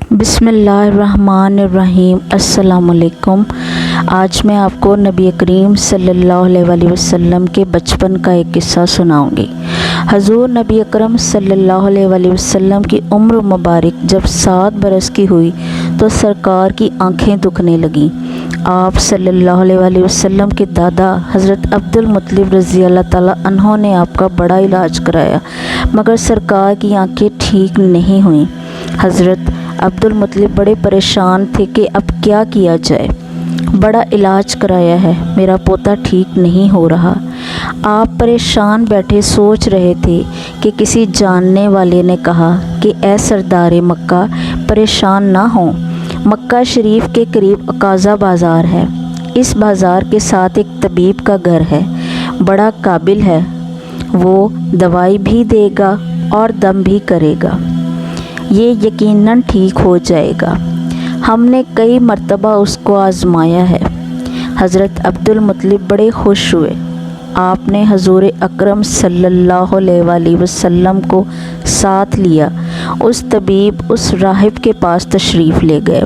बिस्मिल्लाहिर्रहमानिर्रहीम। अस्सलाम वालेकुम। आज मैं आपको नबी करीम सल्लल्लाहु अलैहि वसल्लम के बचपन का एक किस्सा सुनाऊंगी। हजूर नबी अकरम सल्लल्लाहु अलैहि वसल्लम की उम्र मुबारक जब 7 बरस की हुई तो सरकार की आंखें दुखने लगीं। आप सल्लल्लाहु अलैहि वसल्लम के दादा हज़रत अब्दुल मुत्तलिब रज़ी अल्लाह ताला अन्हो ने आपका बड़ा इलाज कराया, मगर सरकार की आंखें ठीक नहीं हुईं। हज़रत अब्दुल मुत्तलिब बड़े परेशान थे कि अब क्या किया जाए। बड़ा इलाज कराया है, मेरा पोता ठीक नहीं हो रहा। आप परेशान बैठे सोच रहे थे कि किसी जानने वाले ने कहा कि ए सरदार मक्का, परेशान ना हो। मक्का शरीफ के करीब अकाज़ा बाज़ार है। इस बाज़ार के साथ एक तबीब का घर है, बड़ा काबिल है। वो दवाई भी देगा और दम भी करेगा। ये यकीनन ठीक हो जाएगा। हमने कई मर्तबा उसको आज़माया है। हज़रत अब्दुल मुत्तलिब बड़े खुश हुए। आपने हजूर अकरम सल्लल्लाहु अलैहि वसल्लम को साथ लिया। उस तबीब उस राहिब के पास तशरीफ़ ले गए।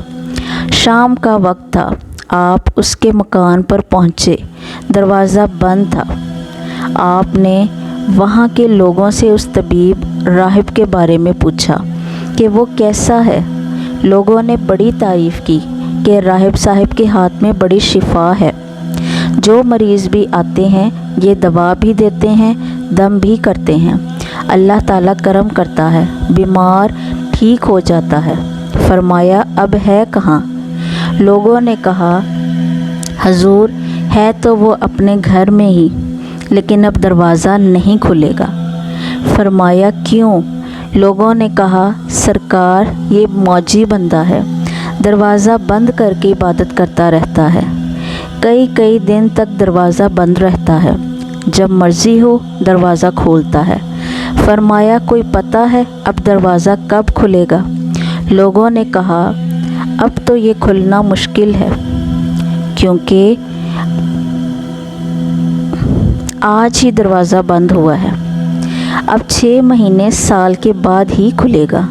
शाम का वक्त था। आप उसके मकान पर पहुँचे। दरवाज़ा बंद था। आपने वहाँ के लोगों से उस तबीब राहिब के बारे में पूछा कि वो कैसा है। लोगों ने बड़ी तारीफ़ की कि राहिब साहब के हाथ में बड़ी शिफा है। जो मरीज़ भी आते हैं ये दवा भी देते हैं, दम भी करते हैं। अल्लाह ताला करम करता है, बीमार ठीक हो जाता है। फरमाया अब है कहाँ? लोगों ने कहा हजूर है तो वो अपने घर में ही, लेकिन अब दरवाज़ा नहीं खुलेगा। फरमाया क्यों? लोगों ने कहा सरकार ये मौजी बंदा है, दरवाज़ा बंद करके इबादत करता रहता है। कई दिन तक दरवाज़ा बंद रहता है, जब मर्ज़ी हो दरवाज़ा खोलता है। फरमाया कोई पता है अब दरवाज़ा कब खुलेगा? लोगों ने कहा अब तो ये खुलना मुश्किल है, क्योंकि आज ही दरवाज़ा बंद हुआ है। अब 6 महीने साल के बाद ही खुलेगा।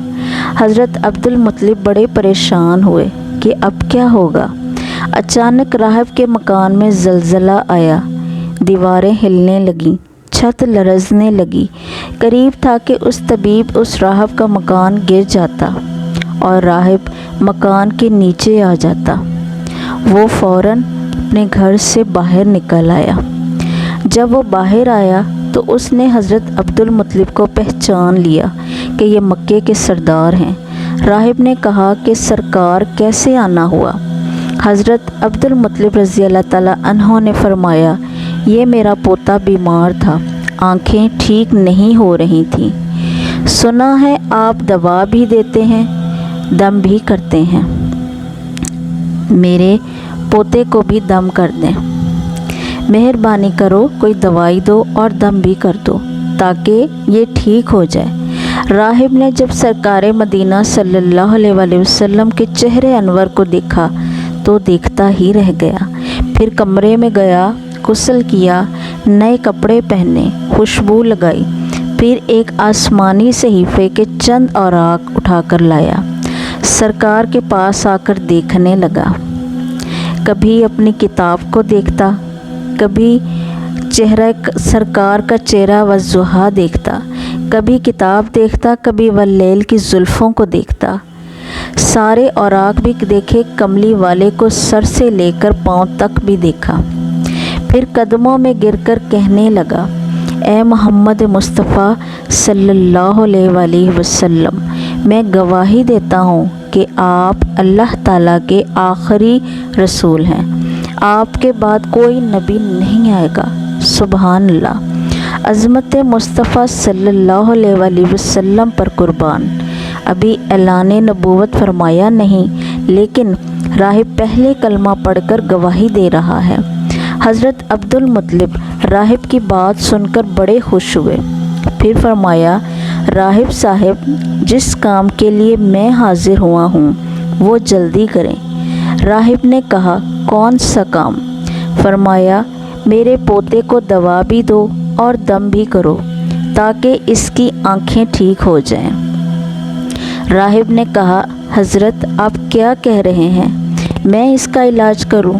हज़रत अब्दुल मुत्तलिब बड़े परेशान हुए कि अब क्या होगा। अचानक राहिब के मकान में ज़लज़ला आया। दीवारें हिलने लगीं, छत लरज़ने लगी। करीब था कि उस तबीब उस राहिब का मकान गिर जाता और राहिब मकान के नीचे आ जाता। वो फ़ौरन अपने घर से बाहर निकल आया। जब वो बाहर आया तो उसने हज़रत अब्दुल मुत्तलिब को पहचान लिया कि ये मक्के के सरदार हैं। राहिब ने कहा कि सरकार कैसे आना हुआ? हज़रत अब्दुल मुत्तलिब रज़ी अल्लाह ताला अन्हो ने फरमाया ये मेरा पोता बीमार था, आँखें ठीक नहीं हो रही थीं। सुना है आप दवा भी देते हैं, दम भी करते हैं। मेरे पोते को भी दम कर दें। मेहरबानी करो, कोई दवाई दो और दम भी कर दो ताकि ये ठीक हो जाए। राहिब ने जब सरकार मदीना सल्लल्लाहु अलैहि वसल्लम के चेहरे अनवर को देखा तो देखता ही रह गया। फिर कमरे में गया, गुस्ल किया, नए कपड़े पहने, खुशबू लगाई। फिर एक आसमानी सहीफ़े के चंद औराक उठाकर लाया। सरकार के पास आकर देखने लगा। कभी अपनी किताब को देखता, कभी चेहरा सरकार का चेहरा वज़ुहा देखता, कभी किताब देखता, कभी वल्लैल की जुल्फ़ों को देखता। सारे औराक भी देखे, कमली वाले को सर से लेकर पाँव तक भी देखा। फिर कदमों में गिरकर कहने लगा ए मोहम्मद मुस्तफ़ा सल्लल्लाहु अलैहि वसल्लम, मैं गवाही देता हूँ कि आप अल्लाह ताला के आखिरी रसूल हैं। आपके बाद कोई नबी नहीं आएगा। सुबहान अल्लाह। अज़मत मुस्तफ़ा सल्लल्लाहु अलैहि वसल्लम पर कुर्बान। अभी ऐलान नबूवत फरमाया नहीं, लेकिन राहिब पहले कलमा पढ़कर गवाही दे रहा है। हज़रत अब्दुल मुत्तलिब राहिब की बात सुनकर बड़े खुश हुए। फिर फरमाया राहिब साहब, जिस काम के लिए मैं हाजिर हुआ हूँ वो जल्दी करें। राहिब ने कहा कौन सा काम? फरमाया मेरे पोते को दवा भी दो और दम भी करो ताकि इसकी आँखें ठीक हो जाएं। राहिब ने कहा حضرت آپ کیا کہہ رہے ہیں، میں اس کا علاج کروں؟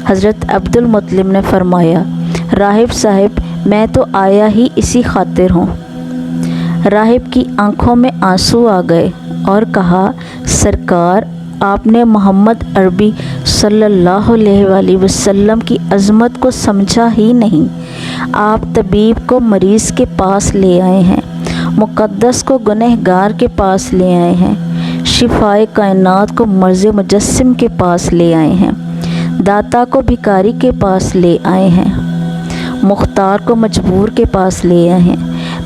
حضرت عبدالمطلب نے فرمایا، راہب صاحب میں تو آیا ہی اسی خاطر ہوں۔ راہب کی آنکھوں میں آنسو آ گئے اور کہا، سرکار آپ نے محمد عربی صلی اللہ علیہ وآلہ وسلم کی عظمت کو سمجھا ہی نہیں۔ آپ طبیب کو مریض کے پاس لے آئے ہیں، مقدس کو گنہگار کے پاس لے آئے ہیں، شفائے کائنات کو مرض مجسم کے پاس لے آئے ہیں، داتا کو بھکاری کے پاس لے آئے ہیں، مختار کو مجبور کے پاس لے آئے ہیں،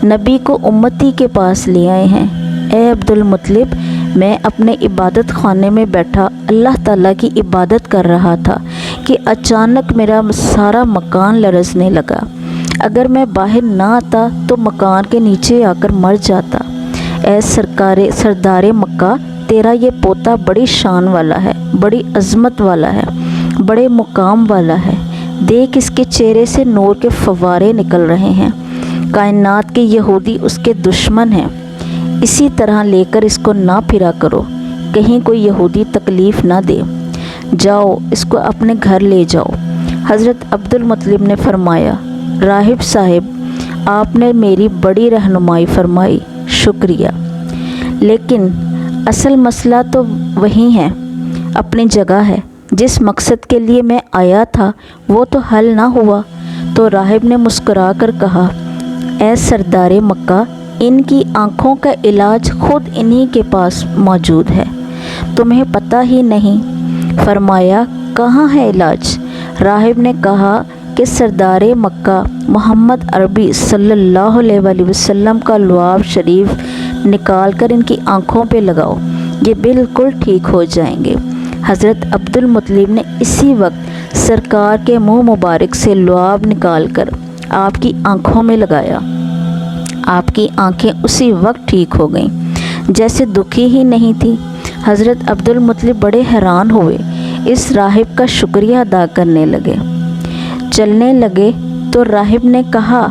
نبی کو امتی کے پاس لے آئے ہیں۔ اے عبدالمطلب، میں اپنے عبادت خانے میں بیٹھا اللہ تعالیٰ کی عبادت کر رہا تھا کہ اچانک میرا سارا مکان لرزنے لگا۔ اگر میں باہر نہ آتا تو مکان کے نیچے آ کر مر جاتا۔ اے سردار مکہ، تیرا یہ پوتا بڑی شان والا ہے، بڑی عظمت والا ہے، بڑے مقام والا ہے۔ دیکھ اس کے چہرے سے نور کے فوارے نکل رہے ہیں۔ کائنات کے یہودی اس کے دشمن ہیں، اسی طرح لے کر اس کو نہ پھرا کرو، کہیں کوئی یہودی تکلیف نہ دے۔ جاؤ اس کو اپنے گھر لے جاؤ۔ حضرت عبدالمطلب نے فرمایا، راہب صاحب آپ نے میری بڑی رہنمائی فرمائی، شکریہ، لیکن اصل مسئلہ تو وہی ہے، اپنی جگہ ہے۔ جس مقصد کے لیے میں آیا تھا وہ تو حل نہ ہوا۔ تو راہب نے مسکرا کر کہا، اے سردار مکہ، ان کی آنکھوں کا علاج خود انہی کے پاس موجود ہے، تمہیں پتہ ہی نہیں۔ فرمایا، کہاں ہے علاج؟ راہب نے کہا کہ سردار مکہ محمد عربی صلی اللہ علیہ وآلہ وسلم کا لعاب شریف نکال کر ان کی آنکھوں پہ لگاؤ، یہ بالکل ٹھیک ہو جائیں گے۔ حضرت عبدالمطلب نے اسی وقت سرکار کے منہ مبارک سے لعاب نکال کر آپ کی آنکھوں میں لگایا۔ آپ کی آنکھیں اسی وقت ٹھیک ہو گئیں، جیسے دکھی ہی نہیں تھی۔ حضرت عبدالمطلب بڑے حیران ہوئے، اس راہب کا شکریہ ادا کرنے لگے۔ چلنے لگے تو راہب نے کہا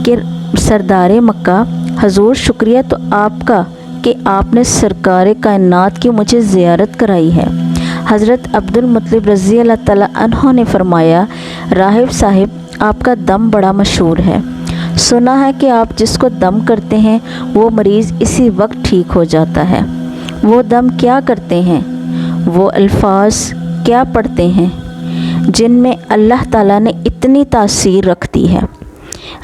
کہ سردار مکہ، حضور شکریہ تو آپ کا کہ آپ نے سرکار کائنات کی مجھے زیارت کرائی ہے۔ حضرت عبدالمطلب رضی اللہ تعالیٰ عنہ نے فرمایا، راہب صاحب آپ کا دم بڑا مشہور ہے، سنا ہے کہ آپ جس کو دم کرتے ہیں وہ مریض اسی وقت ٹھیک ہو جاتا ہے۔ وہ دم کیا کرتے ہیں، وہ الفاظ کیا پڑھتے ہیں جن میں اللہ تعالیٰ نے اتنی تاثیر رکھ دی ہے؟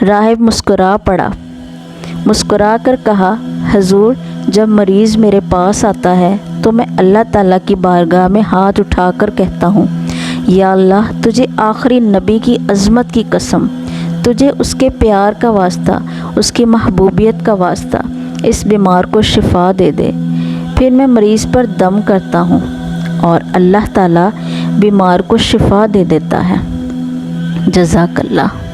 راہب مسکرا پڑا، مسکرا کر کہا، حضور جب مریض میرے پاس آتا ہے تو میں اللہ تعالیٰ کی بارگاہ میں ہاتھ اٹھا کر کہتا ہوں، یا اللہ تجھے آخری نبی کی عظمت کی قسم، تجھے اس کے پیار کا واسطہ، اس کی محبوبیت کا واسطہ اس بیمار کو شفا دے دے۔ پھر میں مریض پر دم کرتا ہوں اور اللہ تعالیٰ بیمار کو شفا دے دیتا ہے۔ جزاک اللہ۔